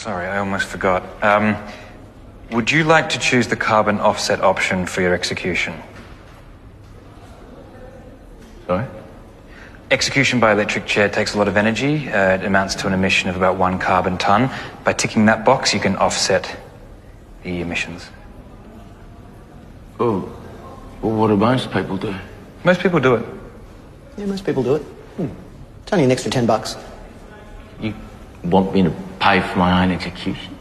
Sorry, I almost forgot. Would you like to choose the carbon offset option for your execution? Sorry? Execution by electric chair takes a lot of energy. It amounts to an emission of about 1 carbon ton. By ticking that box, you can offset the emissions. Oh, well, what do most people do? Most people do it. Yeah, most people do it. It's only an extra $10. You want me to pay for my own execution?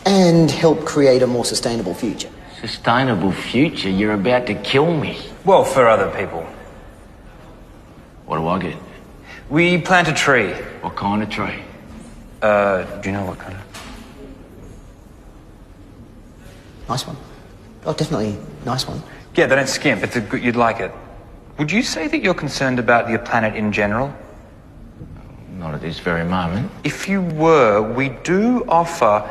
And help create a more sustainable future. Sustainable future? You're about to kill me. Well, for other people. What do I get? We plant a tree. What kind of tree? Do you know what kind of? Nice one. Oh, definitely nice one. Yeah, they don't skimp. It's a good, you'd like it. Would you say that you're concerned about your planet in general? Not at this very moment. If you were, we do offer...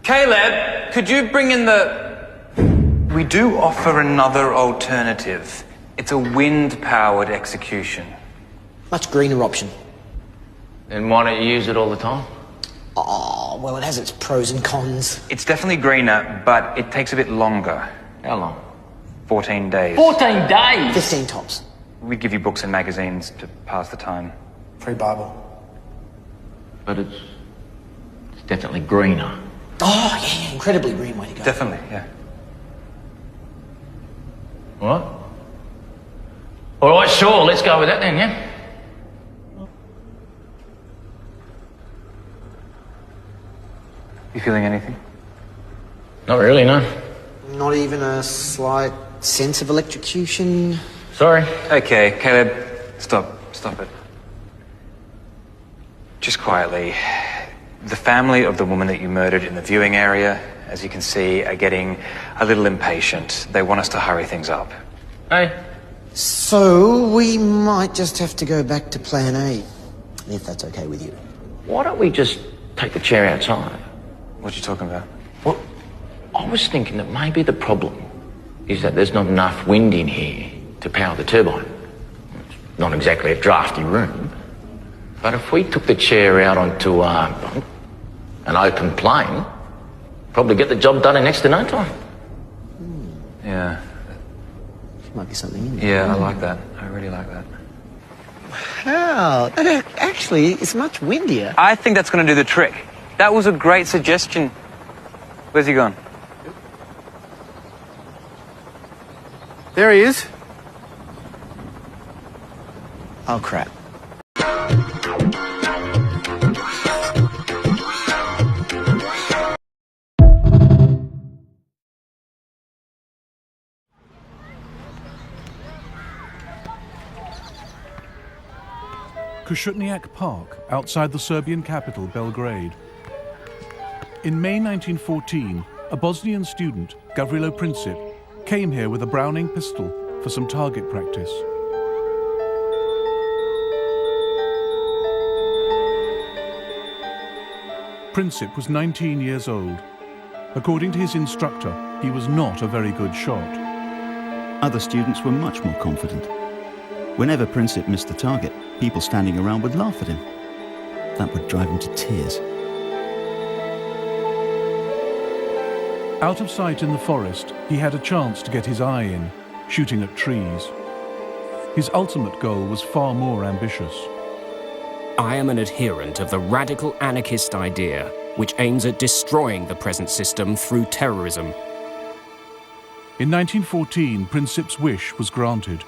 Caleb, could you bring in the... We do offer another alternative. It's a wind-powered execution. Much greener option. Then why don't you use it all the time? Oh, well, it has its pros and cons. It's definitely greener, but it takes a bit longer. How long? 14 days. 14 days? 15 tops. We give you books and magazines to pass the time. Free Bible. But it's definitely greener. Oh, yeah, incredibly green way to go. Definitely, yeah. What? All right, sure, let's go with that then, yeah? You feeling anything? Not really, no. Not even a slight sense of electrocution. Sorry. Okay, Caleb, stop it. Just quietly. The family of the woman that you murdered in the viewing area, as you can see, are getting a little impatient. They want us to hurry things up. Hey. So, we might just have to go back to plan A, if that's okay with you. Why don't we just take the chair outside? What are you talking about? Well, I was thinking that maybe the problem is that there's not enough wind in here to power the turbine. It's not exactly a drafty room. But if we took the chair out onto an open plain, probably get the job done in next to no time. Yeah. Might be something in there. Yeah, I like that. I really like that. Wow, that actually is much windier. I think that's going to do the trick. That was a great suggestion. Where's he gone? There he is. Oh, crap. Košutnjak Park, outside the Serbian capital, Belgrade. In May 1914, a Bosnian student, Gavrilo Princip, came here with a Browning pistol for some target practice. Princip was 19 years old. According to his instructor, he was not a very good shot. Other students were much more confident. Whenever Princip missed the target, people standing around would laugh at him. That would drive him to tears. Out of sight in the forest, he had a chance to get his eye in, shooting at trees. His ultimate goal was far more ambitious. I am an adherent of the radical anarchist idea, which aims at destroying the present system through terrorism. In 1914, Princip's wish was granted.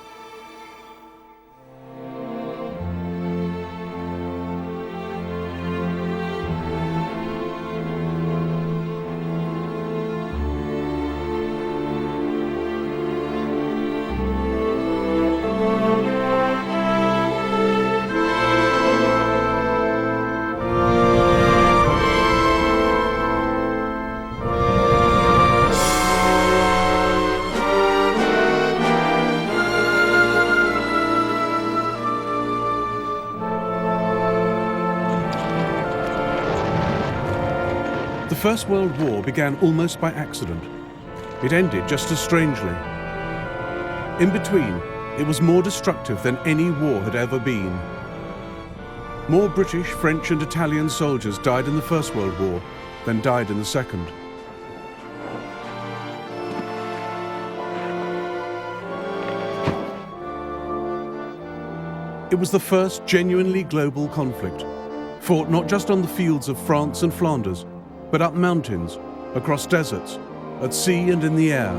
The First World War began almost by accident. It ended just as strangely. In between, it was more destructive than any war had ever been. More British, French and Italian soldiers died in the First World War than died in the Second. It was the first genuinely global conflict, fought not just on the fields of France and Flanders, but up mountains, across deserts, at sea and in the air.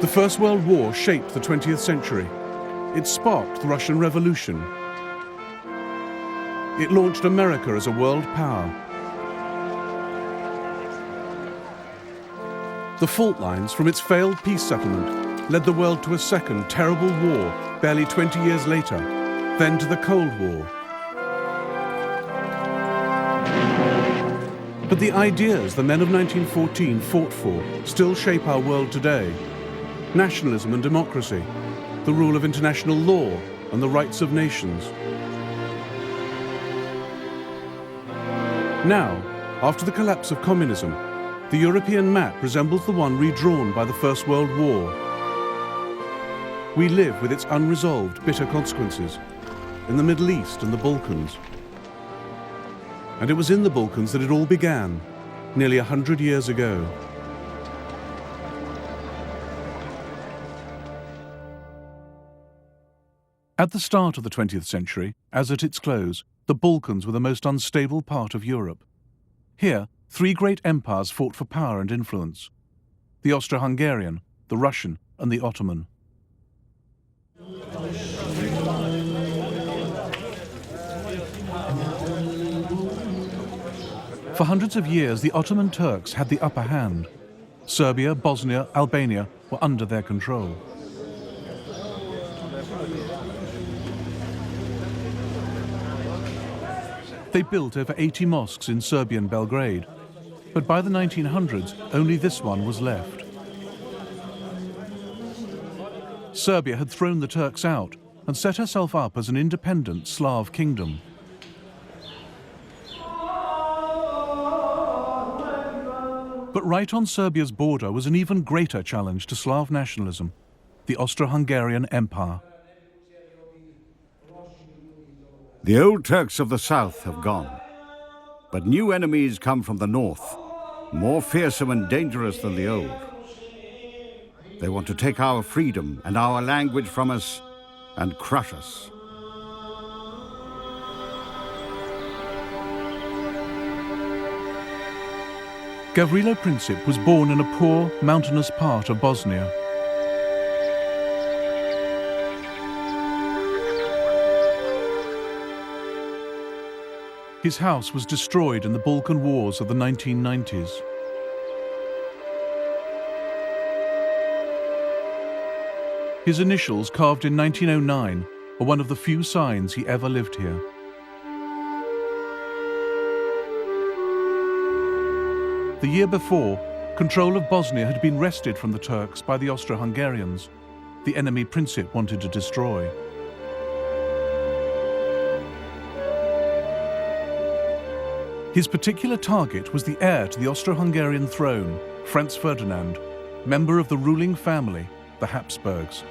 The First World War shaped the 20th century. It sparked the Russian Revolution. It launched America as a world power. The fault lines from its failed peace settlement led the world to a second terrible war barely 20 years later, then to the Cold War. But the ideas the men of 1914 fought for still shape our world today. Nationalism and democracy, the rule of international law and the rights of nations. Now, after the collapse of communism, the European map resembles the one redrawn by the First World War. We live with its unresolved, bitter consequences in the Middle East and the Balkans. And it was in the Balkans that it all began, nearly 100 years ago. At the start of the 20th century, as at its close, the Balkans were the most unstable part of Europe. Here, three great empires fought for power and influence: the Austro-Hungarian, the Russian, and the Ottoman. For hundreds of years, the Ottoman Turks had the upper hand. Serbia, Bosnia, Albania were under their control. They built over 80 mosques in Serbian Belgrade, but by the 1900s, only this one was left. Serbia had thrown the Turks out and set herself up as an independent Slav kingdom. But right on Serbia's border was an even greater challenge to Slav nationalism: the Austro-Hungarian Empire. The old Turks of the south have gone, but new enemies come from the north, more fearsome and dangerous than the old. They want to take our freedom and our language from us and crush us. Gavrilo Princip was born in a poor, mountainous part of Bosnia. His house was destroyed in the Balkan Wars of the 1990s. His initials, carved in 1909, are one of the few signs he ever lived here. The year before, control of Bosnia had been wrested from the Turks by the Austro-Hungarians, the enemy Princip wanted to destroy. His particular target was the heir to the Austro-Hungarian throne, Franz Ferdinand, member of the ruling family, the Habsburgs.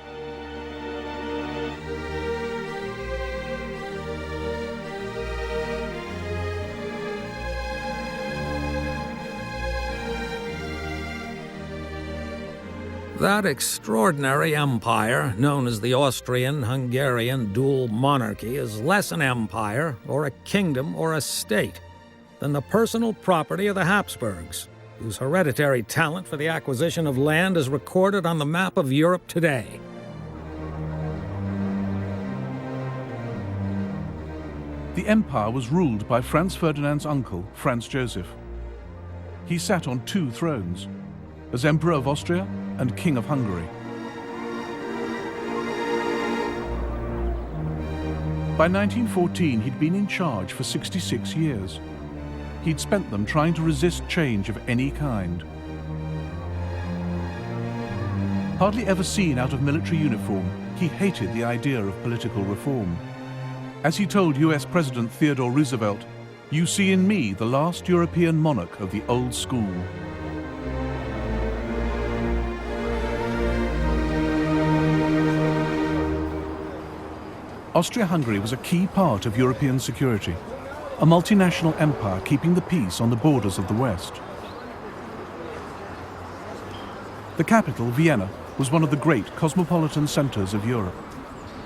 That extraordinary empire, known as the Austrian-Hungarian dual monarchy, is less an empire, or a kingdom, or a state, than the personal property of the Habsburgs, whose hereditary talent for the acquisition of land is recorded on the map of Europe today. The empire was ruled by Franz Ferdinand's uncle, Franz Joseph. He sat on two thrones, as Emperor of Austria and King of Hungary. By 1914, he'd been in charge for 66 years. He'd spent them trying to resist change of any kind. Hardly ever seen out of military uniform, he hated the idea of political reform. As he told US President Theodore Roosevelt, "You see in me the last European monarch of the old school." Austria-Hungary was a key part of European security, a multinational empire keeping the peace on the borders of the West. The capital, Vienna, was one of the great cosmopolitan centers of Europe.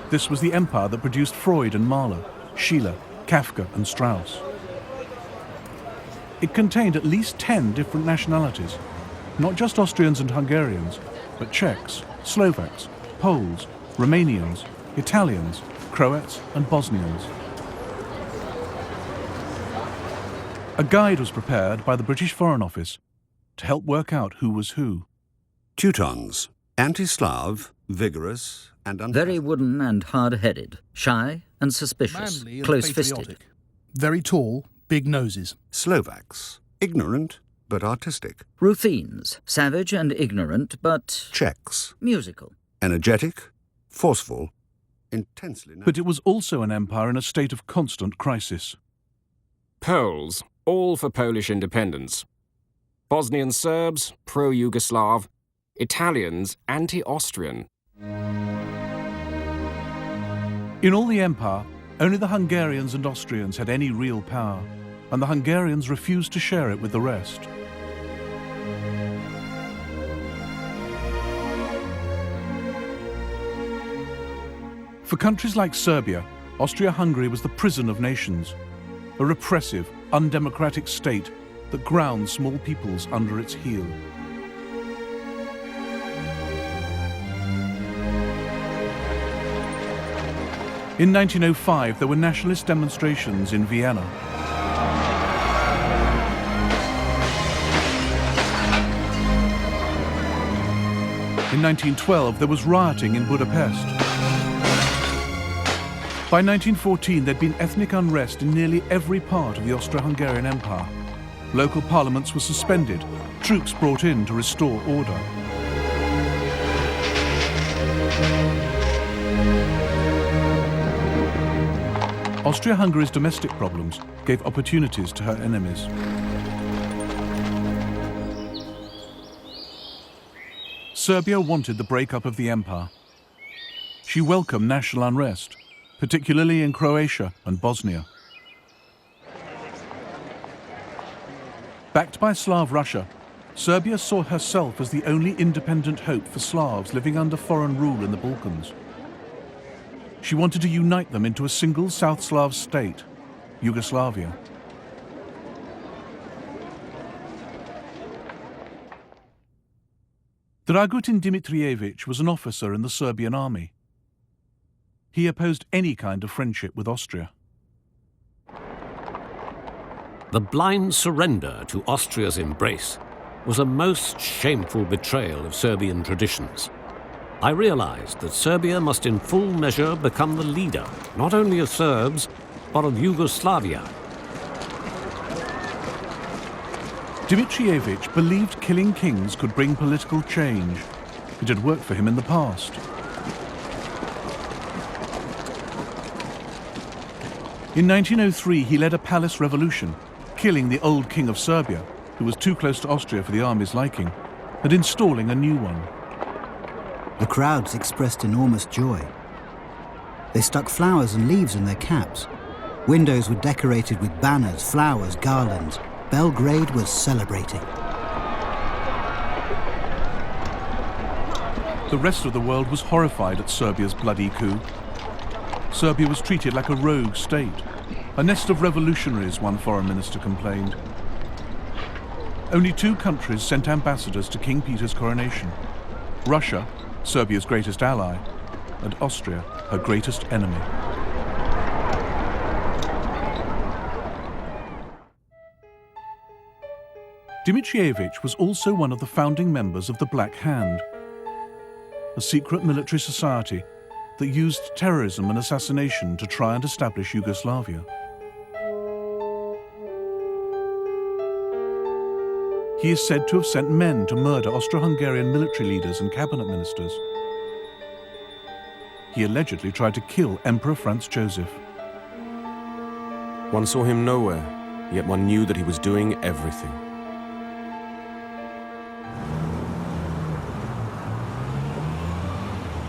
This was the empire that produced Freud and Mahler, Schiller, Kafka and Strauss. It contained at least 10 different nationalities, not just Austrians and Hungarians, but Czechs, Slovaks, Poles, Romanians, Italians, Croats and Bosnians. A guide was prepared by the British Foreign Office to help work out who was who. Teutons, anti-Slav, vigorous and Very wooden and hard-headed, shy and suspicious, Manly and close-fisted. patriotic. Very tall, big noses. Slovaks, ignorant but artistic. Ruthenes, savage and ignorant, but Czechs, musical. energetic, forceful, intensely... But it was also an empire in a state of constant crisis. Poles, all for Polish independence. Bosnian Serbs, pro-Yugoslav. Italians, anti-Austrian. In all the empire, only the Hungarians and Austrians had any real power, and the Hungarians refused to share it with the rest. For countries like Serbia, Austria-Hungary was the prison of nations, a repressive, undemocratic state that ground small peoples under its heel. In 1905, there were nationalist demonstrations in Vienna. In 1912, there was rioting in Budapest. By 1914, there'd been ethnic unrest in nearly every part of the Austro-Hungarian Empire. Local parliaments were suspended, troops brought in to restore order. Austria-Hungary's domestic problems gave opportunities to her enemies. Serbia wanted the breakup of the empire. She welcomed national unrest, particularly in Croatia and Bosnia. Backed by Slav Russia, Serbia saw herself as the only independent hope for Slavs living under foreign rule in the Balkans. She wanted to unite them into a single South Slav state, Yugoslavia. Dragutin Dimitrievich was an officer in the Serbian army. He opposed any kind of friendship with Austria. The blind surrender to Austria's embrace was a most shameful betrayal of Serbian traditions. I realized that Serbia must in full measure become the leader, not only of Serbs, but of Yugoslavia. Dimitrievich believed killing kings could bring political change. It had worked for him in the past. In 1903, he led a palace revolution, killing the old king of Serbia, who was too close to Austria for the army's liking, and installing a new one. The crowds expressed enormous joy. They stuck flowers and leaves in their caps. Windows were decorated with banners, flowers, garlands. Belgrade was celebrating. The rest of the world was horrified at Serbia's bloody coup. Serbia was treated like a rogue state, a nest of revolutionaries, one foreign minister complained. Only 2 countries sent ambassadors to King Peter's coronation: Russia, Serbia's greatest ally, and Austria, her greatest enemy. Dimitrievich was also one of the founding members of the Black Hand, a secret military society that used terrorism and assassination to try and establish Yugoslavia. He is said to have sent men to murder Austro-Hungarian military leaders and cabinet ministers. He allegedly tried to kill Emperor Franz Joseph. One saw him nowhere, yet one knew that he was doing everything.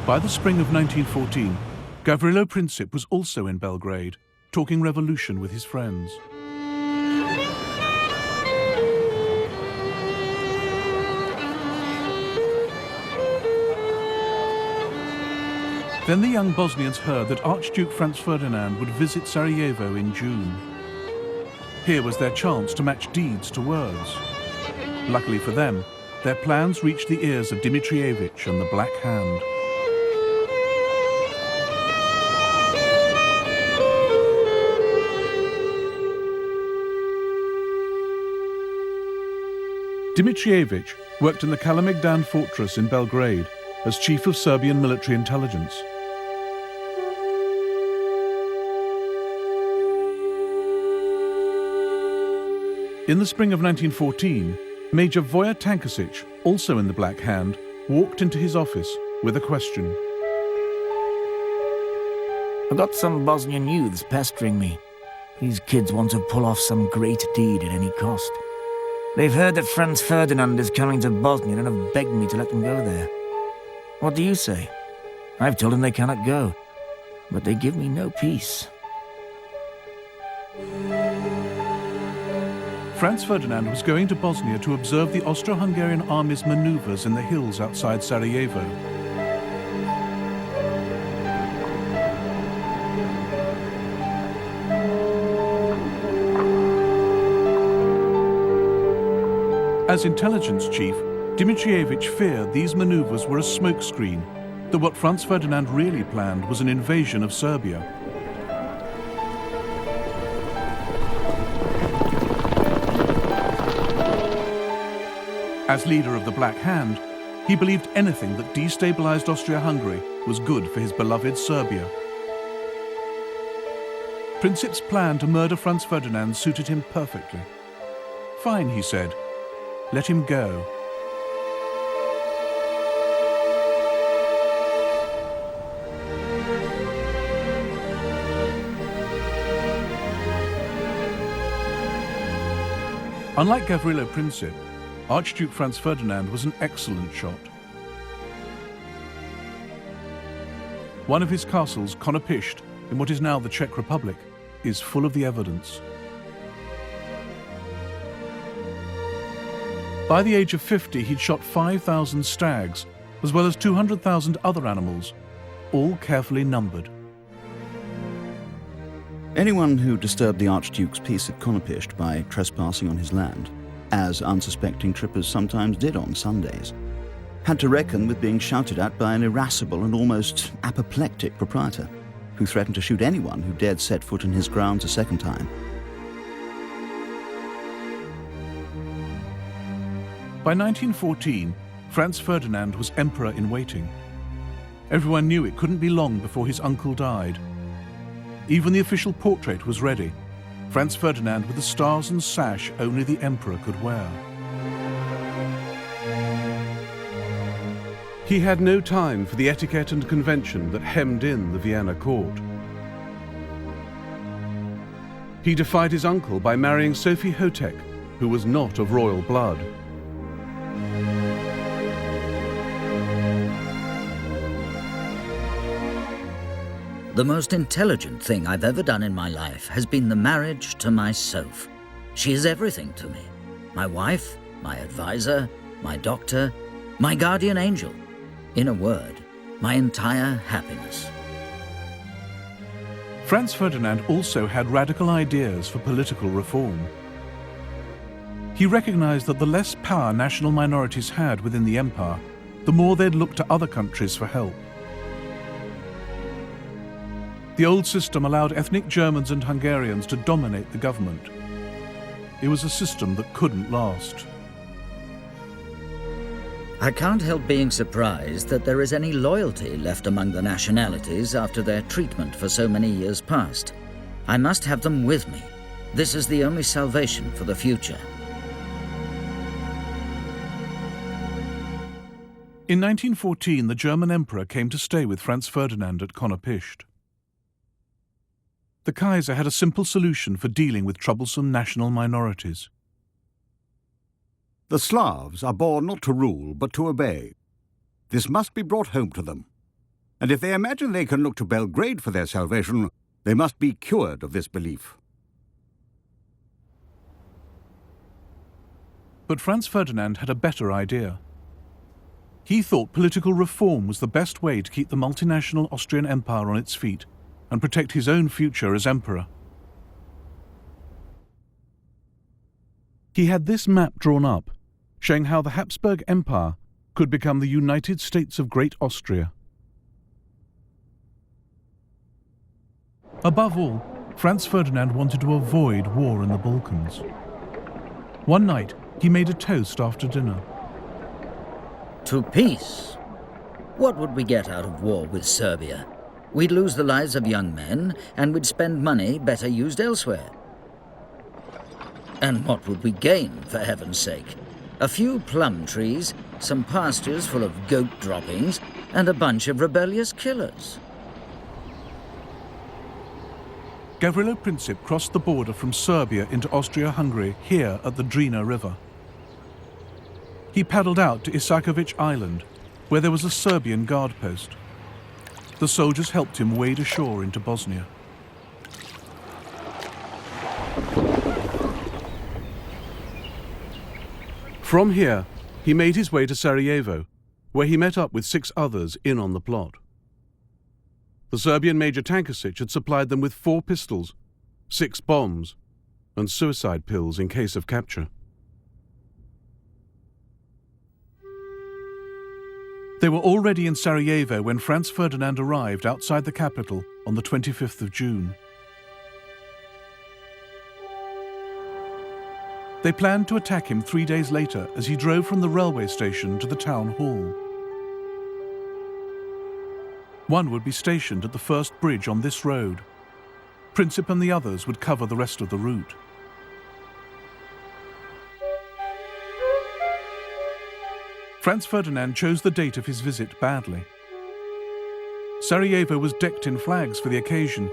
By the spring of 1914, Gavrilo Princip was also in Belgrade, talking revolution with his friends. Then the young Bosnians heard that Archduke Franz Ferdinand would visit Sarajevo in June. Here was their chance to match deeds to words. Luckily for them, their plans reached the ears of Dmitrievich and the Black Hand. Dmitrievich worked in the Kalemegdan fortress in Belgrade as chief of Serbian military intelligence. In the spring of 1914, Major Voja Tankasic, also in the Black Hand, walked into his office with a question. I've got some Bosnian youths pestering me. These kids want to pull off some great deed at any cost. They've heard that Franz Ferdinand is coming to Bosnia and have begged me to let them go there. What do you say? I've told them they cannot go, but they give me no peace. Franz Ferdinand was going to Bosnia to observe the Austro-Hungarian army's maneuvers in the hills outside Sarajevo. As intelligence chief, Dmitrievich feared these maneuvers were a smokescreen, that what Franz Ferdinand really planned was an invasion of Serbia. As leader of the Black Hand, he believed anything that destabilized Austria-Hungary was good for his beloved Serbia. Princip's plan to murder Franz Ferdinand suited him perfectly. Fine, he said. Let him go. Unlike Gavrilo Princip, Archduke Franz Ferdinand was an excellent shot. One of his castles, Konopisht, in what is now the Czech Republic, is full of the evidence. By the age of 50, he'd shot 5,000 stags, as well as 200,000 other animals, all carefully numbered. Anyone who disturbed the Archduke's peace at Konopisht by trespassing on his land, as unsuspecting trippers sometimes did on Sundays, had to reckon with being shouted at by an irascible and almost apoplectic proprietor, who threatened to shoot anyone who dared set foot in his grounds a second time. By 1914, Franz Ferdinand was emperor in waiting. Everyone knew it couldn't be long before his uncle died. Even the official portrait was ready, Franz Ferdinand with the stars and sash only the emperor could wear. He had no time for the etiquette and convention that hemmed in the Vienna court. He defied his uncle by marrying Sophie Hotek, who was not of royal blood. The most intelligent thing I've ever done in my life has been the marriage to my Soph. She is everything to me. My wife, my advisor, my doctor, my guardian angel. In a word, my entire happiness. Franz Ferdinand also had radical ideas for political reform. He recognized that the less power national minorities had within the empire, the more they'd look to other countries for help. The old system allowed ethnic Germans and Hungarians to dominate the government. It was a system that couldn't last. I can't help being surprised that there is any loyalty left among the nationalities after their treatment for so many years past. I must have them with me. This is the only salvation for the future. In 1914, the German emperor came to stay with Franz Ferdinand at Konopisht. The Kaiser had a simple solution for dealing with troublesome national minorities. The Slavs are born not to rule, but to obey. This must be brought home to them. And if they imagine they can look to Belgrade for their salvation, they must be cured of this belief. But Franz Ferdinand had a better idea. He thought political reform was the best way to keep the multinational Austrian Empire on its feet and protect his own future as emperor. He had this map drawn up, showing how the Habsburg Empire could become the United States of Great Austria. Above all, Franz Ferdinand wanted to avoid war in the Balkans. One night, he made a toast after dinner. To peace. What would we get out of war with Serbia? We'd lose the lives of young men, and we'd spend money better used elsewhere. And what would we gain, for heaven's sake? A few plum trees, some pastures full of goat droppings, and a bunch of rebellious killers. Gavrilo Princip crossed the border from Serbia into Austria-Hungary here at the Drina River. He paddled out to Isakovic Island, where there was a Serbian guard post. The soldiers helped him wade ashore into Bosnia. From here, he made his way to Sarajevo, where he met up with 6 others in on the plot. The Serbian Major Tankasic had supplied them with 4 pistols, 6 bombs, and suicide pills in case of capture. They were already in Sarajevo when Franz Ferdinand arrived outside the capital on the 25th of June. They planned to attack him 3 days later as he drove from the railway station to the town hall. One would be stationed at the first bridge on this road. Princip and the others would cover the rest of the route. Franz Ferdinand chose the date of his visit badly. Sarajevo was decked in flags for the occasion,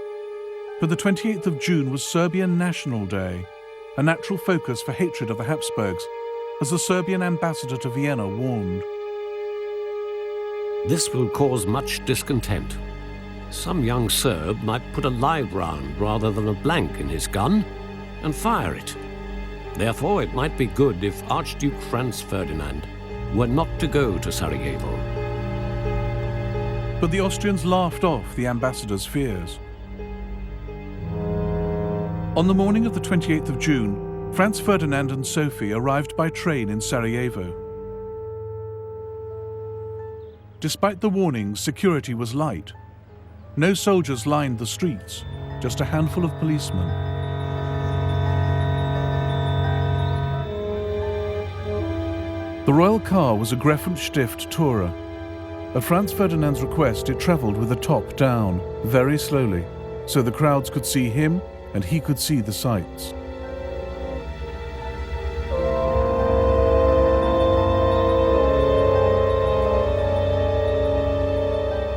but the 28th of June was Serbian National Day, a natural focus for hatred of the Habsburgs, as the Serbian ambassador to Vienna warned. This will cause much discontent. Some young Serb might put a live round rather than a blank in his gun and fire it. Therefore, it might be good if Archduke Franz Ferdinand were not to go to Sarajevo. But the Austrians laughed off the ambassador's fears. On the morning of the 28th of June, Franz Ferdinand and Sophie arrived by train in Sarajevo. Despite the warnings, security was light. No soldiers lined the streets, just a handful of policemen. The royal car was a Greifenstift Tourer. At Franz Ferdinand's request, it travelled with the top down, very slowly, so the crowds could see him and he could see the sights.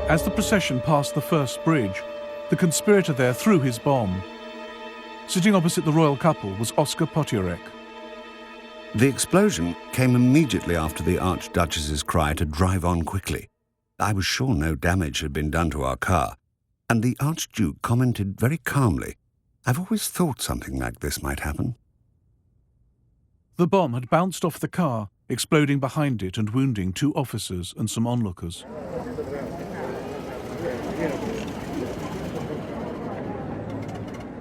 As the procession passed the first bridge, the conspirator there threw his bomb. Sitting opposite the royal couple was Oskar Potiorek. The explosion came immediately after the Archduchess's cry to drive on quickly. I was sure no damage had been done to our car, and the Archduke commented very calmly, "I've always thought something like this might happen." The bomb had bounced off the car, exploding behind it and wounding 2 officers and some onlookers.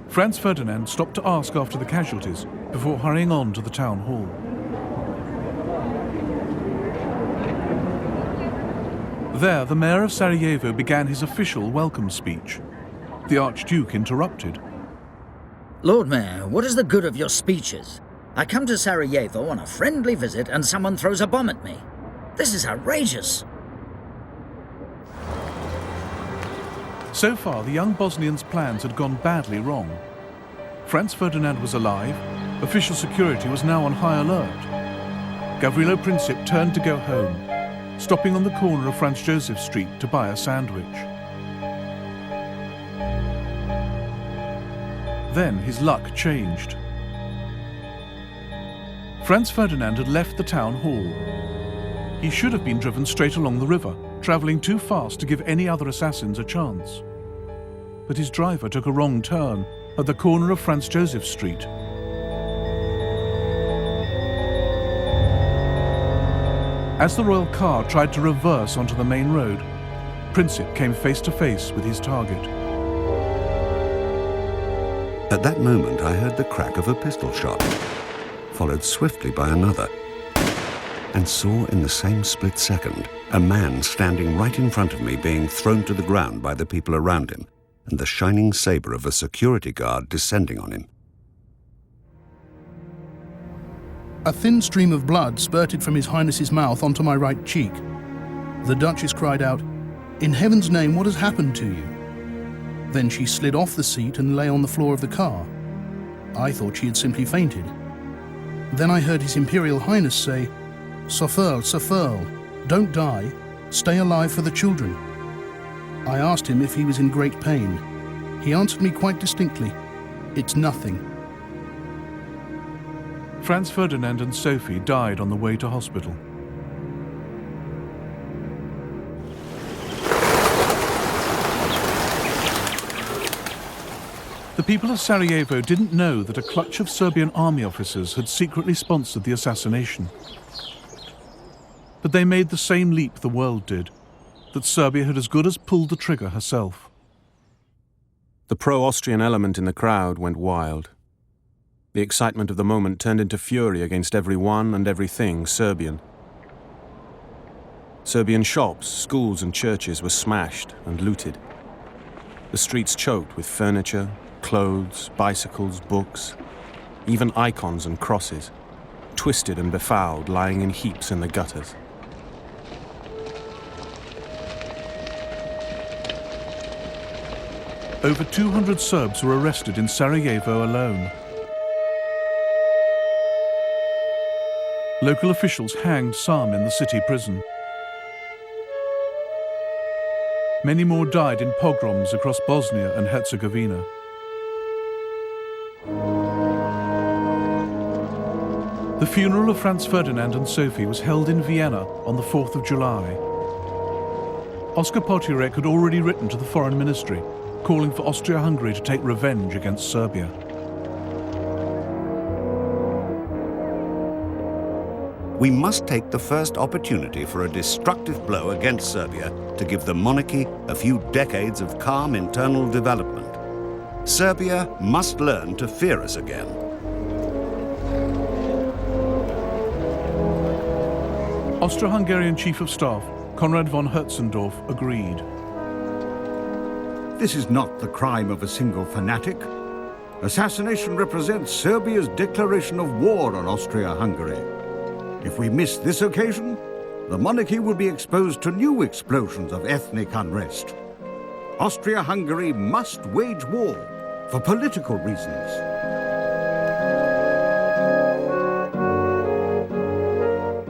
Franz Ferdinand stopped to ask after the casualties before hurrying on to the town hall. There, the mayor of Sarajevo began his official welcome speech. The Archduke interrupted. Lord Mayor, what is the good of your speeches? I come to Sarajevo on a friendly visit and someone throws a bomb at me. This is outrageous. So far, the young Bosnian's plans had gone badly wrong. Franz Ferdinand was alive, official security was now on high alert. Gavrilo Princip turned to go home, stopping on the corner of Franz Joseph Street to buy a sandwich. Then his luck changed. Franz Ferdinand had left the town hall. He should have been driven straight along the river, travelling too fast to give any other assassins a chance. But his driver took a wrong turn at the corner of Franz Josef Street. As the royal car tried to reverse onto the main road, Princip came face to face with his target. At that moment, I heard the crack of a pistol shot, followed swiftly by another, and saw in the same split second a man standing right in front of me being thrown to the ground by the people around him, and the shining sabre of a security guard descending on him. A thin stream of blood spurted from His Highness's mouth onto my right cheek. The Duchess cried out, "In heaven's name, what has happened to you?" Then she slid off the seat and lay on the floor of the car. I thought she had simply fainted. Then I heard His Imperial Highness say, "Sofurl, Sofurl, don't die. Stay alive for the children." I asked him if he was in great pain. He answered me quite distinctly, "It's nothing." Franz Ferdinand and Sophie died on the way to hospital. The people of Sarajevo didn't know that a clutch of Serbian army officers had secretly sponsored the assassination. But they made the same leap the world did, that Serbia had as good as pulled the trigger herself. The pro-Austrian element in the crowd went wild. The excitement of the moment turned into fury against everyone and everything Serbian. Serbian shops, schools and churches were smashed and looted. The streets choked with furniture, clothes, bicycles, books, even icons and crosses, twisted and befouled, lying in heaps in the gutters. Over 200 Serbs were arrested in Sarajevo alone. Local officials hanged some in the city prison. Many more died in pogroms across Bosnia and Herzegovina. The funeral of Franz Ferdinand and Sophie was held in Vienna on the 4th of July. Oskar Potiorek had already written to the Foreign Ministry, calling for Austria-Hungary to take revenge against Serbia. We must take the first opportunity for a destructive blow against Serbia to give the monarchy a few decades of calm internal development. Serbia must learn to fear us again. Austro-Hungarian Chief of Staff Konrad von Hertzendorf agreed. This is not the crime of a single fanatic. Assassination represents Serbia's declaration of war on Austria-Hungary. If we miss this occasion, the monarchy will be exposed to new explosions of ethnic unrest. Austria-Hungary must wage war for political reasons.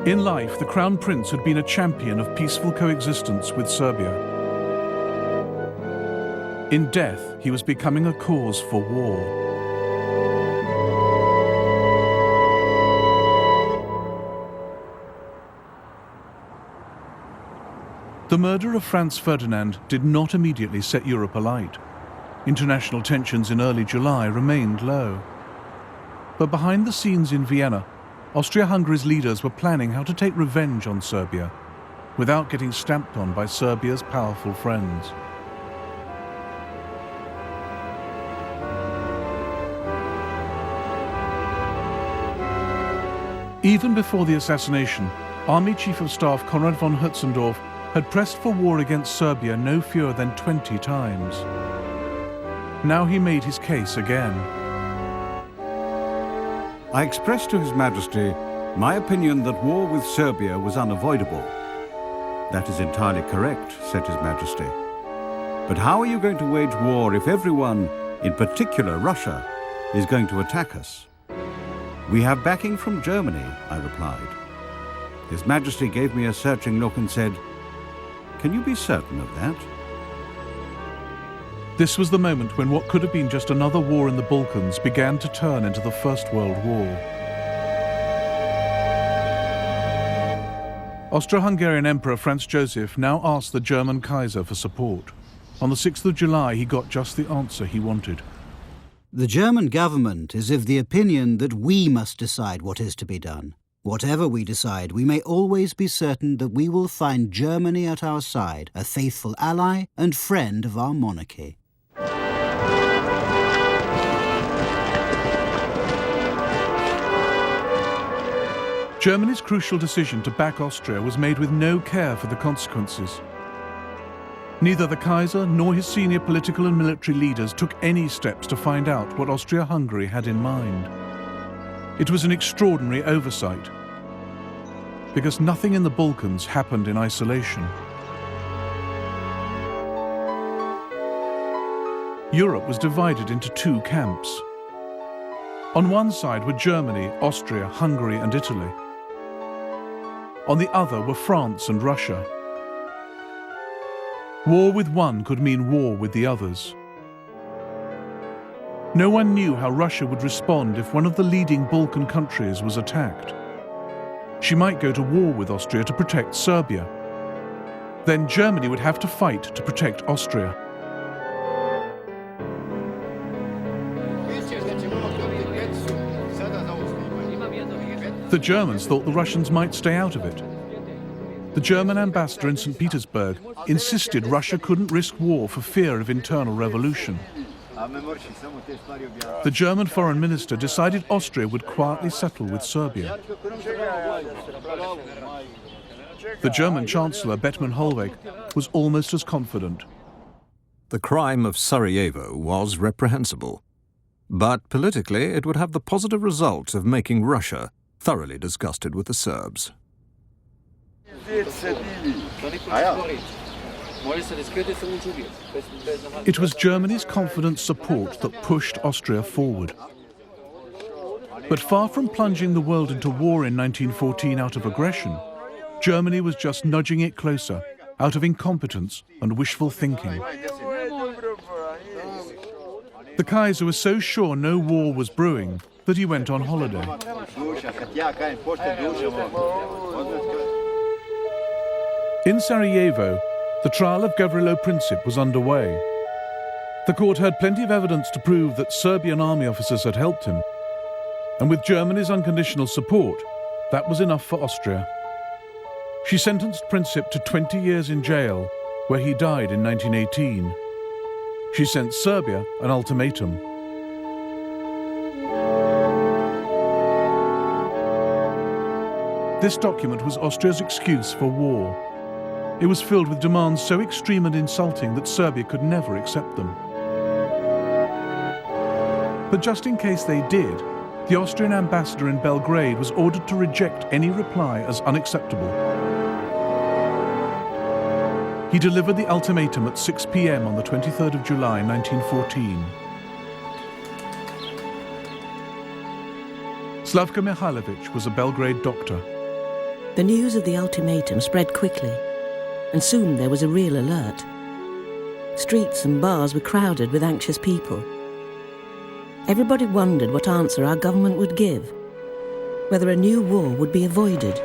In life, the Crown Prince had been a champion of peaceful coexistence with Serbia. In death, he was becoming a cause for war. The murder of Franz Ferdinand did not immediately set Europe alight. International tensions in early July remained low. But behind the scenes in Vienna, Austria-Hungary's leaders were planning how to take revenge on Serbia without getting stamped on by Serbia's powerful friends. Even before the assassination, Army Chief of Staff Konrad von Hertzendorf had pressed for war against Serbia no fewer than 20 times. Now he made his case again. I expressed to His Majesty my opinion that war with Serbia was unavoidable. That is entirely correct, said His Majesty. But how are you going to wage war if everyone, in particular Russia, is going to attack us? We have backing from Germany, I replied. His Majesty gave me a searching look and said, "Can you be certain of that?" This was the moment when what could have been just another war in the Balkans began to turn into the First World War. Austro-Hungarian Emperor Franz Joseph now asked the German Kaiser for support. On the 6th of July, he got just the answer he wanted. The German government is of the opinion that we must decide what is to be done. Whatever we decide, we may always be certain that we will find Germany at our side, a faithful ally and friend of our monarchy. Germany's crucial decision to back Austria was made with no care for the consequences. Neither the Kaiser nor his senior political and military leaders took any steps to find out what Austria-Hungary had in mind. It was an extraordinary oversight, because nothing in the Balkans happened in isolation. Europe was divided into two camps. On one side were Germany, Austria, Hungary and Italy. On the other were France and Russia. War with one could mean war with the others. No one knew how Russia would respond if one of the leading Balkan countries was attacked. She might go to war with Austria to protect Serbia. Then Germany would have to fight to protect Austria. The Germans thought the Russians might stay out of it. The German ambassador in St. Petersburg insisted Russia couldn't risk war for fear of internal revolution. The German foreign minister decided Austria would quietly settle with Serbia. The German chancellor, Bethmann Hollweg, was almost as confident. The crime of Sarajevo was reprehensible, but politically it would have the positive result of making Russia thoroughly disgusted with the Serbs. It was Germany's confident support that pushed Austria forward. But far from plunging the world into war in 1914 out of aggression, Germany was just nudging it closer out of incompetence and wishful thinking. The Kaiser was so sure no war was brewing that he went on holiday. In Sarajevo, the trial of Gavrilo Princip was underway. The court had plenty of evidence to prove that Serbian army officers had helped him. And with Germany's unconditional support, that was enough for Austria. She sentenced Princip to 20 years in jail, where he died in 1918. She sent Serbia an ultimatum. This document was Austria's excuse for war. It was filled with demands so extreme and insulting that Serbia could never accept them. But just in case they did, the Austrian ambassador in Belgrade was ordered to reject any reply as unacceptable. He delivered the ultimatum at 6 p.m. on the 23rd of July, 1914. Slavko Mihailovic was a Belgrade doctor. The news of the ultimatum spread quickly, and soon there was a real alert. Streets and bars were crowded with anxious people. Everybody wondered what answer our government would give, whether a new war would be avoided.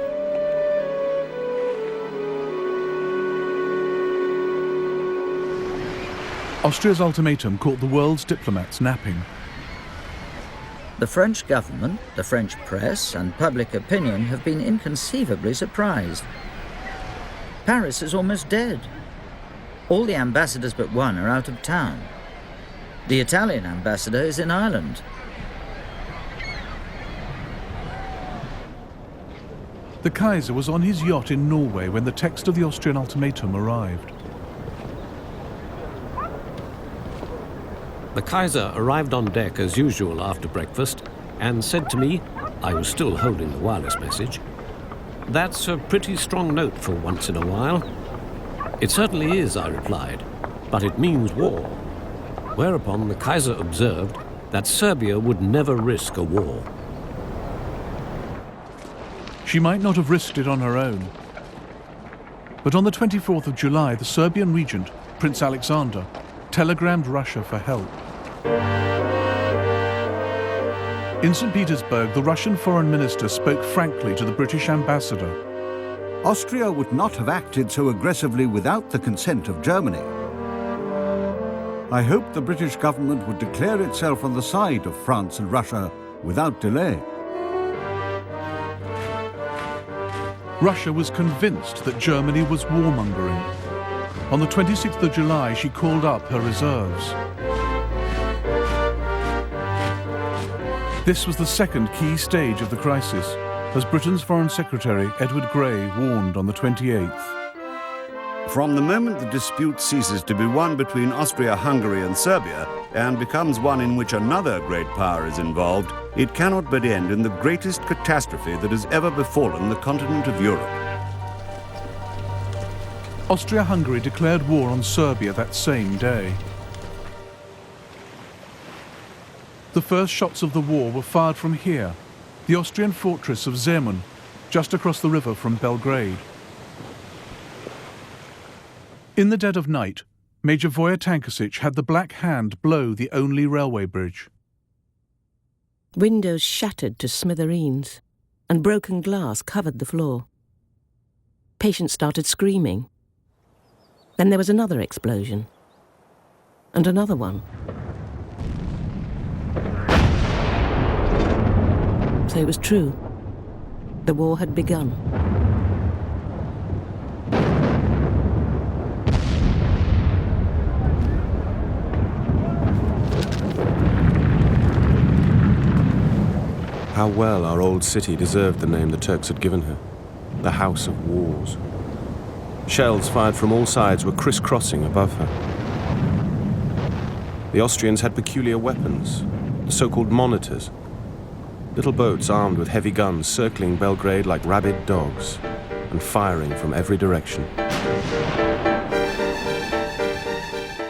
Austria's ultimatum caught the world's diplomats napping. The French government, the French press, and public opinion have been inconceivably surprised. Paris is almost dead. All the ambassadors but one are out of town. The Italian ambassador is in Ireland. The Kaiser was on his yacht in Norway when the text of the Austrian ultimatum arrived. The Kaiser arrived on deck as usual after breakfast and said to me, I was still holding the wireless message, "That's a pretty strong note for once in a while." "It certainly is," I replied, "but it means war." Whereupon the Kaiser observed that Serbia would never risk a war. She might not have risked it on her own. But on the 24th of July, the Serbian regent, Prince Alexander, telegrammed Russia for help. In St. Petersburg, the Russian foreign minister spoke frankly to the British ambassador. Austria would not have acted so aggressively without the consent of Germany. I hoped the British government would declare itself on the side of France and Russia without delay. Russia was convinced that Germany was warmongering. On the 26th of July, she called up her reserves. This was the second key stage of the crisis, as Britain's Foreign Secretary Edward Grey warned on the 28th. From the moment the dispute ceases to be one between Austria-Hungary and Serbia and becomes one in which another great power is involved, it cannot but end in the greatest catastrophe that has ever befallen the continent of Europe. Austria-Hungary declared war on Serbia that same day. The first shots of the war were fired from here, the Austrian fortress of Zemun, just across the river from Belgrade. In the dead of night, Major Voja Tankasic had the Black Hand blow the only railway bridge. Windows shattered to smithereens, and broken glass covered the floor. Patients started screaming. Then there was another explosion, and another one. So it was true. The war had begun. How well our old city deserved the name the Turks had given her, the House of Wars. Shells fired from all sides were crisscrossing above her. The Austrians had peculiar weapons, the so-called monitors, little boats armed with heavy guns circling Belgrade like rabid dogs and firing from every direction.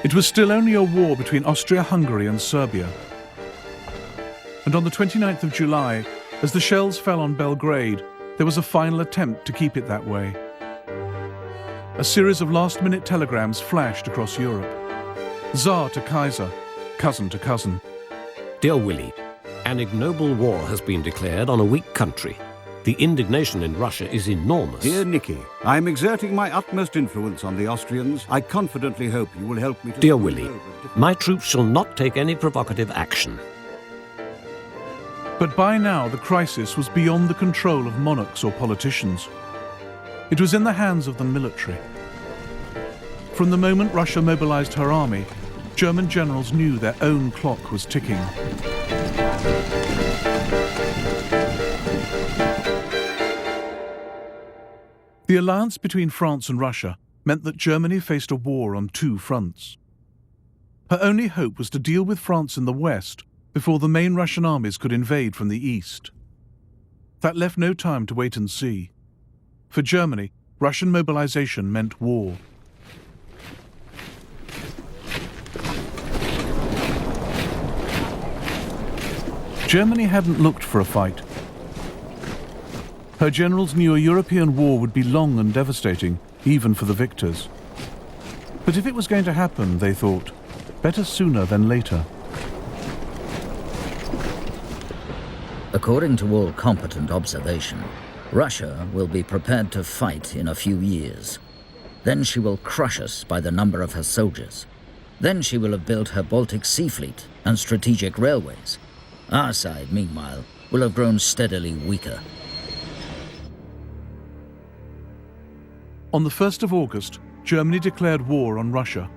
It was still only a war between Austria-Hungary and Serbia. And on the 29th of July, as the shells fell on Belgrade, there was a final attempt to keep it that way. A series of last-minute telegrams flashed across Europe. Tsar to Kaiser, cousin to cousin. Dear Willie, an ignoble war has been declared on a weak country. The indignation in Russia is enormous. Dear Nicky, I am exerting my utmost influence on the Austrians. I confidently hope you will help me to... Dear Willie, my troops shall not take any provocative action. But by now the crisis was beyond the control of monarchs or politicians. It was in the hands of the military. From the moment Russia mobilized her army, German generals knew their own clock was ticking. The alliance between France and Russia meant that Germany faced a war on two fronts. Her only hope was to deal with France in the west before the main Russian armies could invade from the east. That left no time to wait and see. For Germany, Russian mobilization meant war. Germany hadn't looked for a fight. Her generals knew a European war would be long and devastating, even for the victors. But if it was going to happen, they thought, better sooner than later. According to all competent observation, Russia will be prepared to fight in a few years. Then she will crush us by the number of her soldiers. Then she will have built her Baltic Sea Fleet and strategic railways. Our side, meanwhile, will have grown steadily weaker. On the 1st of August, Germany declared war on Russia.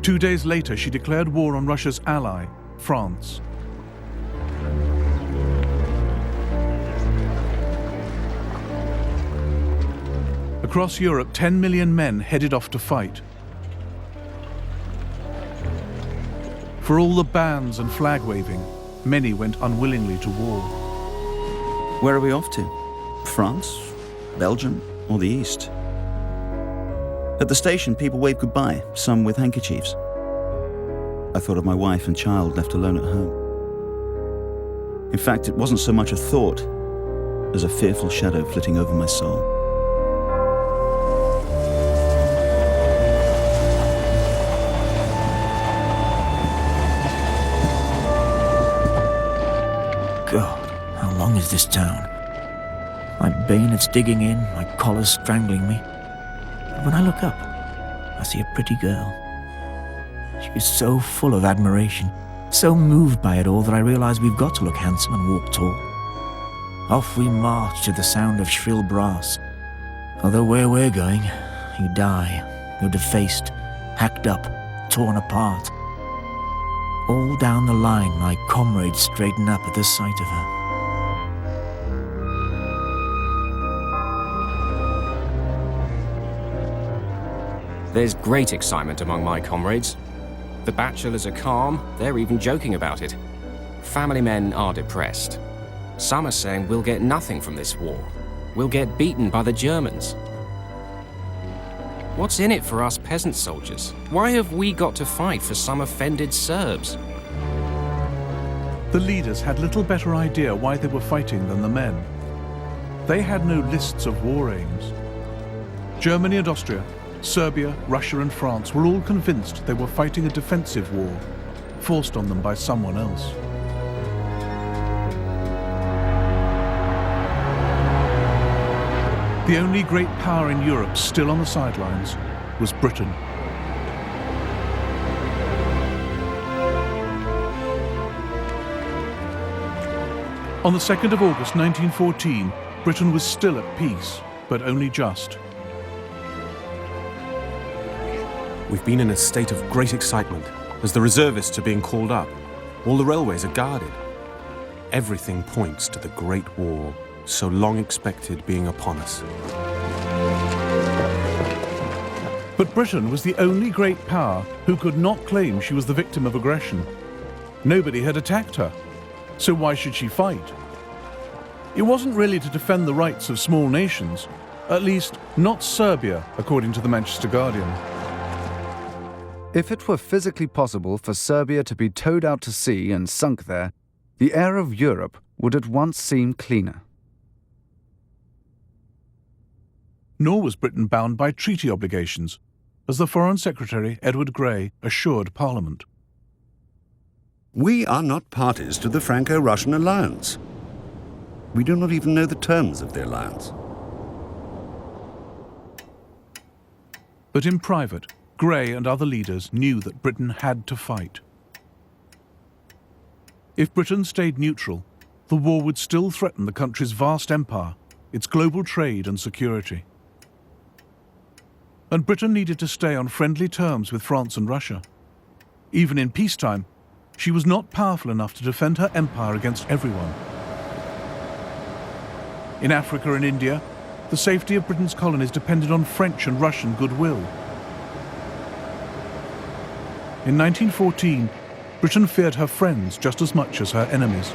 2 days later, she declared war on Russia's ally, France. Across Europe, 10 million men headed off to fight. For all the bans and flag waving, many went unwillingly to war. Where are we off to? France? Belgium? Or the East? At the station, people waved goodbye, some with handkerchiefs. I thought of my wife and child left alone at home. In fact, it wasn't so much a thought as a fearful shadow flitting over my soul. God, how long is this town? My bayonets digging in, my collars strangling me. But when I look up, I see a pretty girl. She is so full of admiration, so moved by it all that I realize we've got to look handsome and walk tall. Off we march to the sound of shrill brass. Although where we're going, you die. You're defaced, hacked up, torn apart. All down the line, my comrades straighten up at the sight of her. There's great excitement among my comrades. The bachelors are calm, they're even joking about it. Family men are depressed. Some are saying we'll get nothing from this war. We'll get beaten by the Germans. What's in it for us peasant soldiers? Why have we got to fight for some offended Serbs? The leaders had little better idea why they were fighting than the men. They had no lists of war aims. Germany and Austria, Serbia, Russia and France were all convinced they were fighting a defensive war, forced on them by someone else. The only great power in Europe still on the sidelines was Britain. On the 2nd of August 1914, Britain was still at peace, but only just. We've been in a state of great excitement as the reservists are being called up. All the railways are guarded. Everything points to the Great War, so long expected, being upon us. But Britain was the only great power who could not claim she was the victim of aggression. Nobody had attacked her, so why should she fight? It wasn't really to defend the rights of small nations, at least not Serbia, according to the Manchester Guardian. If it were physically possible for Serbia to be towed out to sea and sunk there, the air of Europe would at once seem cleaner. Nor was Britain bound by treaty obligations, as the Foreign Secretary Edward Grey assured Parliament. We are not parties to the Franco-Russian alliance. We do not even know the terms of the alliance. But in private, Grey and other leaders knew that Britain had to fight. If Britain stayed neutral, the war would still threaten the country's vast empire, its global trade and security. And Britain needed to stay on friendly terms with France and Russia. Even in peacetime, she was not powerful enough to defend her empire against everyone. In Africa and India, the safety of Britain's colonies depended on French and Russian goodwill. In 1914, Britain feared her friends just as much as her enemies.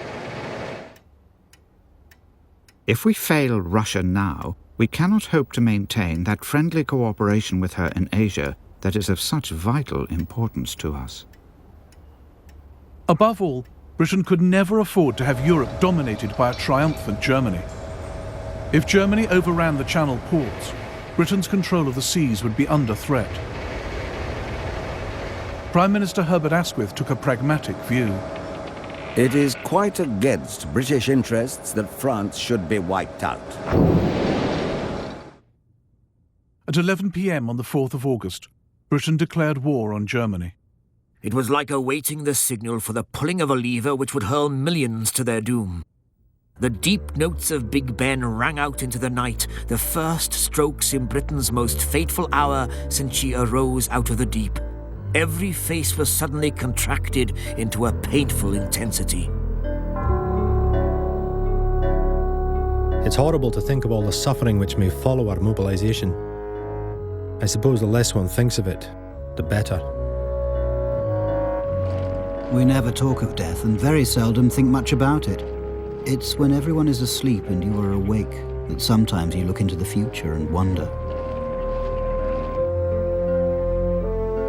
If we fail Russia now, we cannot hope to maintain that friendly cooperation with her in Asia that is of such vital importance to us. Above all, Britain could never afford to have Europe dominated by a triumphant Germany. If Germany overran the Channel ports, Britain's control of the seas would be under threat. Prime Minister Herbert Asquith took a pragmatic view. It is quite against British interests that France should be wiped out. At 11 p.m. on the 4th of August, Britain declared war on Germany. It was like awaiting the signal for the pulling of a lever which would hurl millions to their doom. The deep notes of Big Ben rang out into the night, the first strokes in Britain's most fateful hour since she arose out of the deep. Every face was suddenly contracted into a painful intensity. It's horrible to think of all the suffering which may follow our mobilization. I suppose the less one thinks of it, the better. We never talk of death and very seldom think much about it. It's when everyone is asleep and you are awake that sometimes you look into the future and wonder.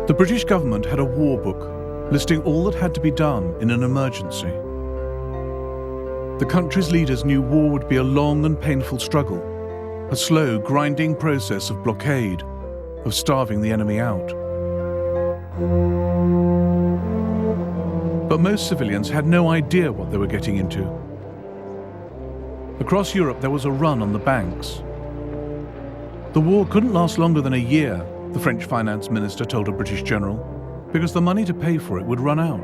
The British government had a war book listing all that had to be done in an emergency. The country's leaders knew war would be a long and painful struggle, a slow, grinding process of blockade, of starving the enemy out. But most civilians had no idea what they were getting into. Across Europe, there was a run on the banks. The war couldn't last longer than a year, the French finance minister told a British general, because the money to pay for it would run out.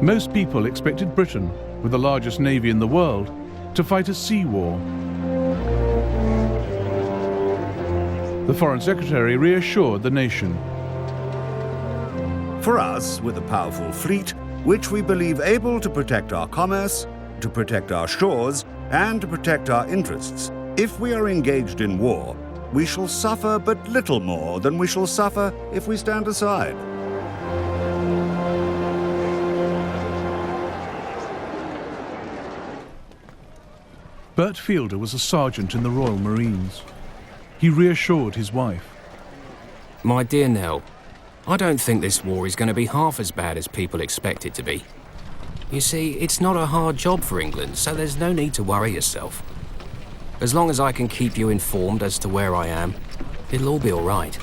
Most people expected Britain, with the largest navy in the world, to fight a sea war. The Foreign Secretary reassured the nation. For us, with a powerful fleet, which we believe able to protect our commerce, to protect our shores, and to protect our interests, if we are engaged in war, we shall suffer but little more than we shall suffer if we stand aside. Bert Fielder was a sergeant in the Royal Marines. He reassured his wife. My dear Nell, I don't think this war is going to be half as bad as people expect it to be. You see, it's not a hard job for England, so there's no need to worry yourself. As long as I can keep you informed as to where I am, it'll all be all right.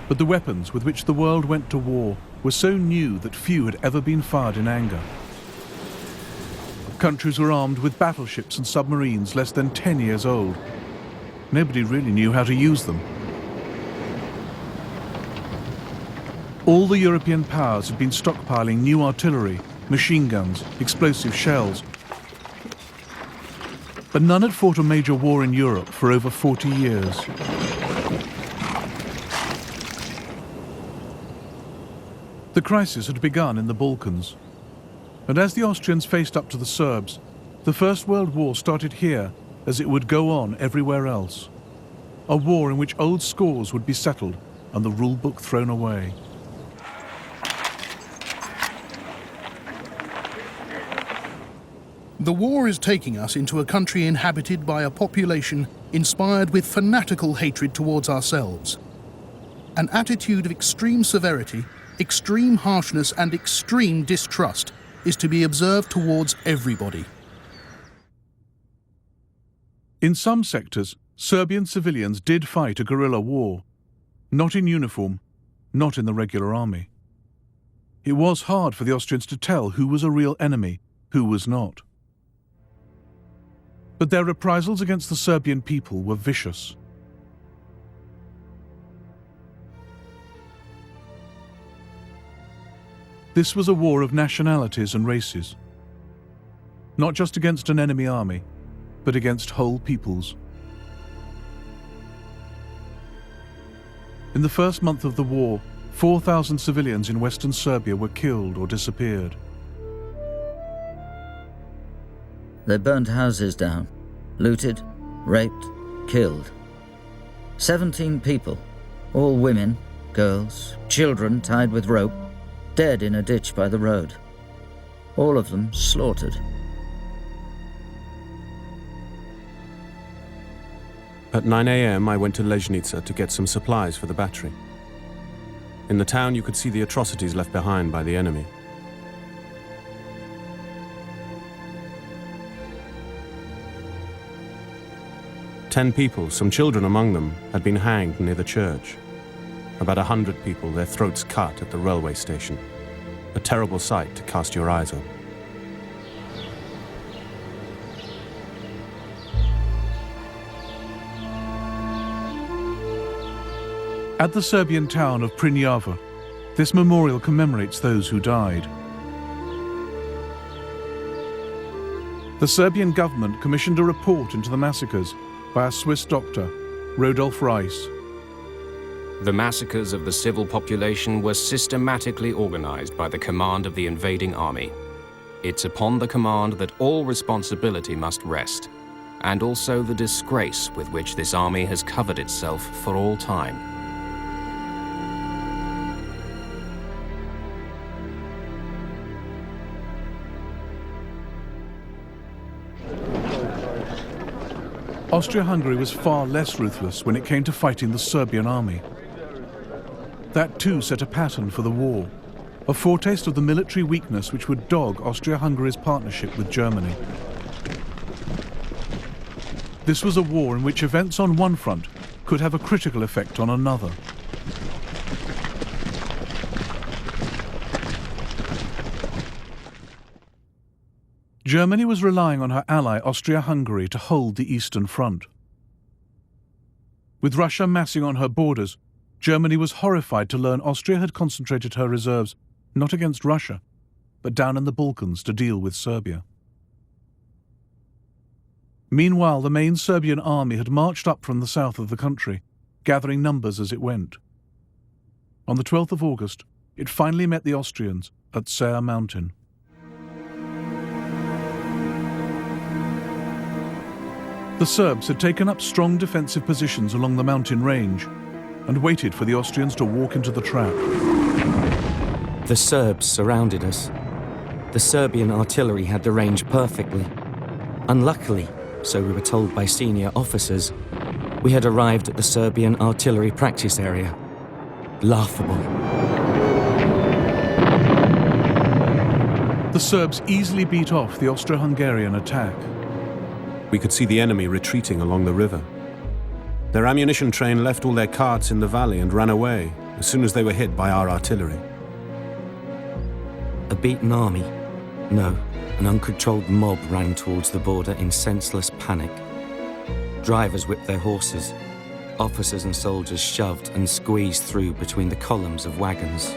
But the weapons with which the world went to war were so new that few had ever been fired in anger. Countries were armed with battleships and submarines less than 10 years old. Nobody really knew how to use them. All the European powers had been stockpiling new artillery, machine guns, explosive shells. But none had fought a major war in Europe for over 40 years. The crisis had begun in the Balkans. And as the Austrians faced up to the Serbs, the First World War started here as it would go on everywhere else. A war in which old scores would be settled and the rule book thrown away. The war is taking us into a country inhabited by a population inspired with fanatical hatred towards ourselves. An attitude of extreme severity, extreme harshness, and extreme distrust is to be observed towards everybody. In some sectors, Serbian civilians did fight a guerrilla war, not in uniform, not in the regular army. It was hard for the Austrians to tell who was a real enemy, who was not. But their reprisals against the Serbian people were vicious. This was a war of nationalities and races, not just against an enemy army, but against whole peoples. In the first month of the war, 4,000 civilians in western Serbia were killed or disappeared. They burned houses down, looted, raped, killed. 17 people, all women, girls, children tied with rope, dead in a ditch by the road. All of them slaughtered. At 9 a.m. I went to Leznica to get some supplies for the battery. In the town you could see the atrocities left behind by the enemy. Ten people, some children among them, had been hanged near the church. About 100 people, their throats cut at the railway station. A terrible sight to cast your eyes on. At the Serbian town of Prinjava, this memorial commemorates those who died. The Serbian government commissioned a report into the massacres by a Swiss doctor, Rodolf Reiss. The massacres of the civil population were systematically organized by the command of the invading army. It's upon the command that all responsibility must rest, and also the disgrace with which this army has covered itself for all time. Austria-Hungary was far less ruthless when it came to fighting the Serbian army. That too set a pattern for the war, a foretaste of the military weakness which would dog Austria-Hungary's partnership with Germany. This was a war in which events on one front could have a critical effect on another. Germany was relying on her ally Austria-Hungary to hold the Eastern Front. With Russia massing on her borders, Germany was horrified to learn Austria had concentrated her reserves not against Russia, but down in the Balkans to deal with Serbia. Meanwhile, the main Serbian army had marched up from the south of the country, gathering numbers as it went. On the 12th of August, it finally met the Austrians at Sayre Mountain. The Serbs had taken up strong defensive positions along the mountain range and waited for the Austrians to walk into the trap. The Serbs surrounded us. The Serbian artillery had the range perfectly. Unluckily, so we were told by senior officers, we had arrived at the Serbian artillery practice area. Laughable. The Serbs easily beat off the Austro-Hungarian attack. We could see the enemy retreating along the river. Their ammunition train left all their carts in the valley and ran away as soon as they were hit by our artillery. A beaten army? No, an uncontrolled mob ran towards the border in senseless panic. Drivers whipped their horses. Officers and soldiers shoved and squeezed through between the columns of wagons.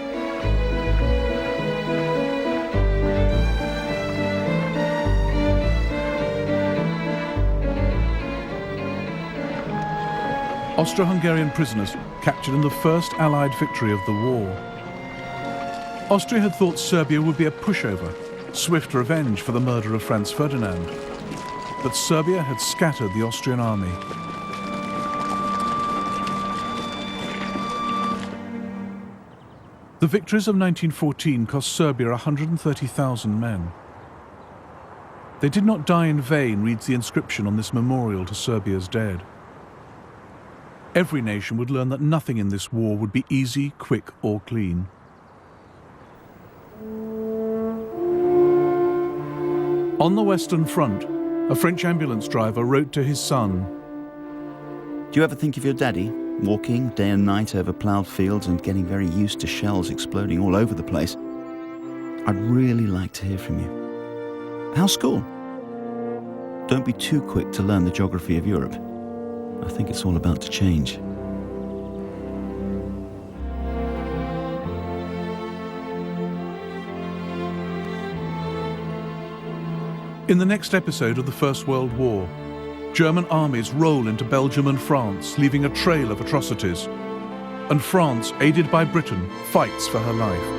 Austro-Hungarian prisoners captured in the first Allied victory of the war. Austria had thought Serbia would be a pushover, swift revenge for the murder of Franz Ferdinand. But Serbia had scattered the Austrian army. The victories of 1914 cost Serbia 130,000 men. They did not die in vain, reads the inscription on this memorial to Serbia's dead. Every nation would learn that nothing in this war would be easy, quick, or clean. On the Western Front, a French ambulance driver wrote to his son, "Do you ever think of your daddy, walking day and night over ploughed fields and getting very used to shells exploding all over the place? I'd really like to hear from you. How's school? Don't be too quick to learn the geography of Europe. I think it's all about to change." In the next episode of the First World War, German armies roll into Belgium and France, leaving a trail of atrocities. And France, aided by Britain, fights for her life.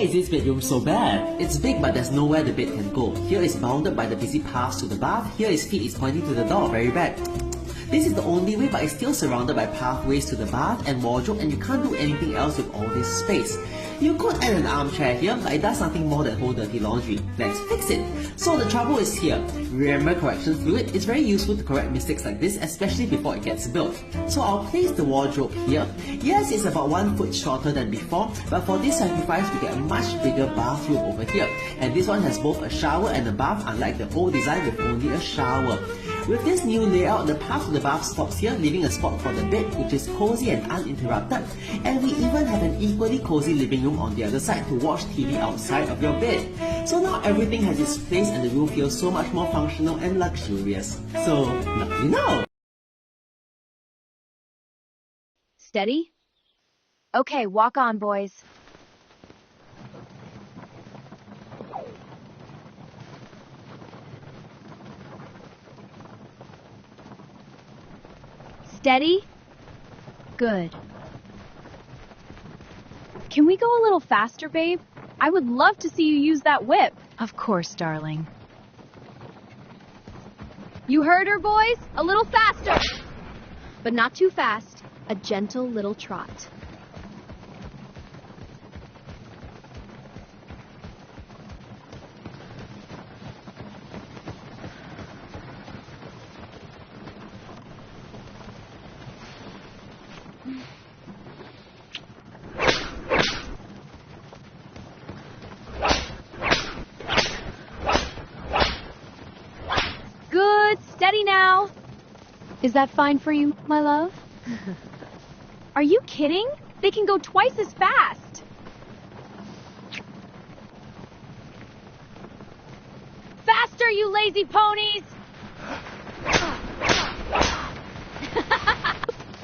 is this bedroom so bad? It's big, but there's nowhere the bed can go. Here is bounded by the busy paths to the bath. Here his feet is pointing to the door. Very bad. This is the only way, but it's still surrounded by pathways to the bath and wardrobe, and you can't do anything else with all this space. You could add an armchair here, but it does nothing more than hold dirty laundry. Let's fix it. So the trouble is here. Remember correction fluid? It's very useful to correct mistakes like this, especially before it gets built. So I'll place the wardrobe here. Yes, it's about 1 foot shorter than before, but for this sacrifice, we get a much bigger bathroom over here. And this one has both a shower and a bath, unlike the old design with only a shower. With this new layout, the path to the bath stops here, leaving a spot for the bed, which is cozy and uninterrupted. And we even have an equally cozy living room on the other side to watch TV outside of your bed. So now everything has its place and the room feels so much more functional and luxurious. So, now you know! Steady? Okay, walk on, boys. Steady? Good. Can we go a little faster, babe? I would love to see you use that whip. Of course, darling. You heard her, boys? A little faster! But not too fast. A gentle little trot. Steady now. Is that fine for you, my love? Are you kidding? They can go twice as fast. Faster, you lazy ponies!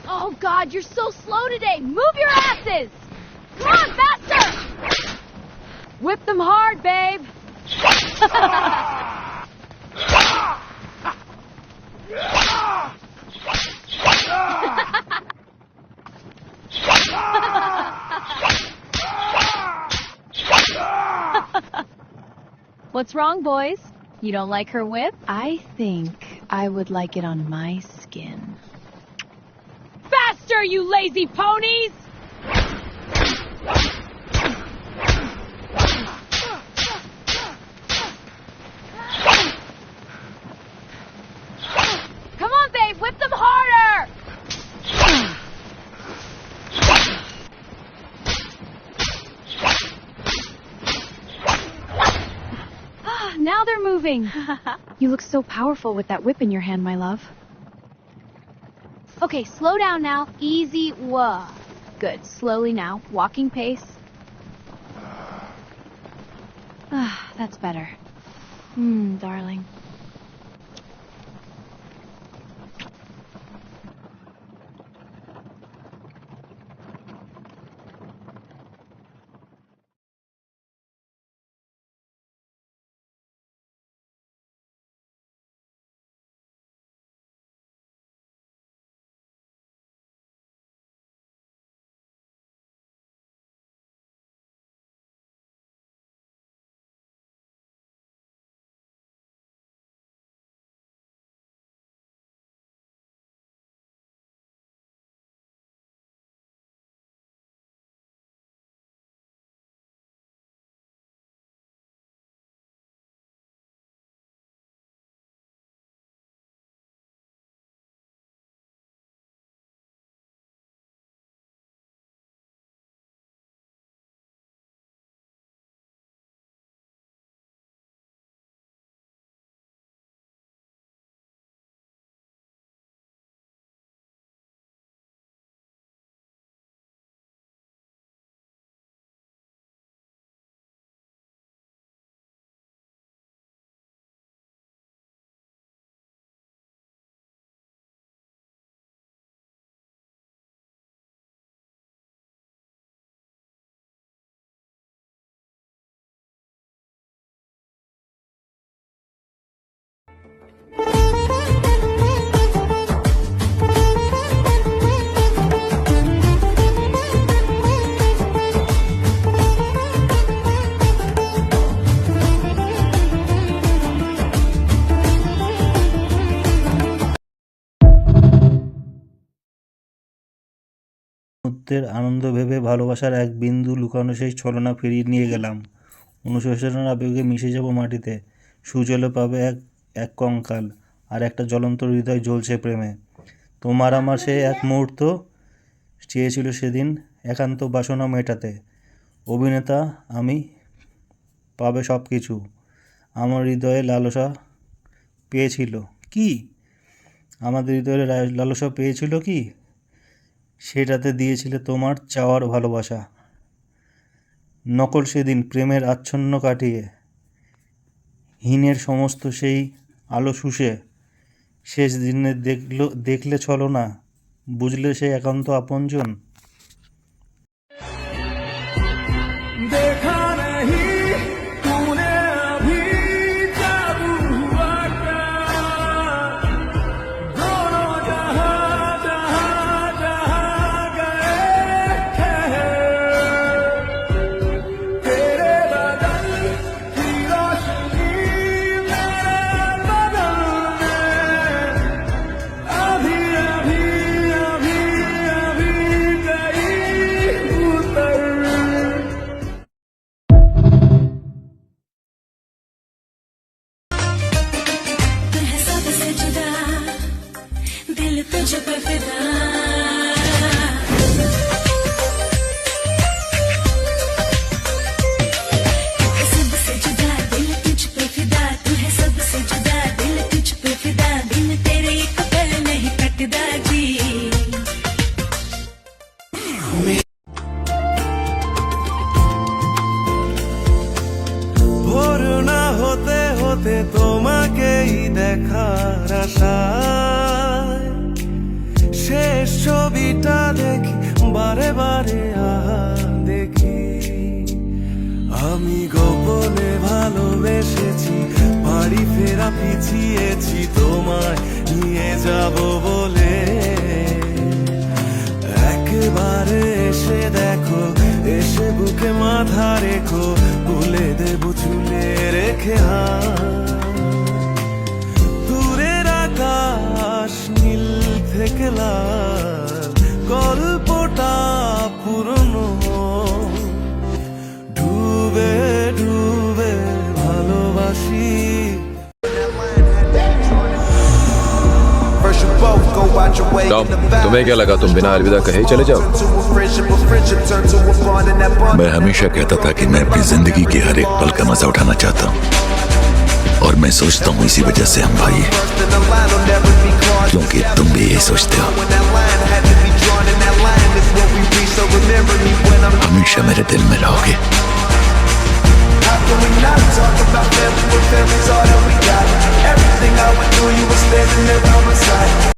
Oh, God, you're so slow today. Move your asses! Come on, faster! Whip them hard, babe. What's wrong, boys? You don't like her whip? I think I would like it on my skin. Faster, you lazy ponies! Come on, babe, whip them harder! Now they're moving. You look so powerful with that whip in your hand, my love. Okay, slow down now. Easy. Whoa. Good. Slowly now. Walking pace. That's better. Darling. মুহূর্তের আনন্দ ভেবে ভালোবাসার এক বিন্দু লুকানো সেই ছলনা ফিরিয়ে নিয়ে গেলাম। অনুশোচনার আবেগে মিশে যাব মাটিতে। সুজলে পাবে এক কঙ্কাল, আর একটা জ্বলন্ত হৃদয় জ্বলছে প্রেমে। তোমার আমার সে এক মুহূর্ত চেয়েছিল সেদিন একান্ত বাসনা মেটাতে। অভিনেতা আমি, পাবে সব কিছু। আমার হৃদয়ে লালসা পেয়েছিল কি? আমাদের হৃদয়ে লালসা পেয়েছিল কি? সেটাতে দিয়েছিলে তোমার চাওয়ার ভালোবাসা। নকল সেদিন প্রেমের আচ্ছন্ন কাটিয়ে, হীনের সমস্ত সেই আলো শুষে, শেষ দিনে দেখলে চলো না, বুঝলে সে একান্ত আপনজন। তোমাকেই দেখার আশায় শেষ ছবিটা দেখি বারে বারে দেখি। আমি গোপনে ভালোবেসেছি, বাড়ি ফেরা পিছিয়েছি তোমায় নিয়ে যাব বলে। একেবারে এসে দেখো, এসে বুকে মাথা রেখো, তুলে দেবো চুলে রেখে দূরের আকাশ নীল থেকে লাল, গল্পটা পুরনো। ডুবে ডুবে ভালোবাসি। टॉम, तुम्हें क्या लगा तुम बिना अलविदा कहे चले जाओ? मैं हमेशा कहता था कि मैं अपनी जिंदगी के हर एक पल का मजा उठाना चाहता हूँ, और मैं सोचता हूँ इसी वजह से हम भाई हैं, क्योंकि तुम भी यही सोचते हो। हमेशा मेरे दिल में रहोगे।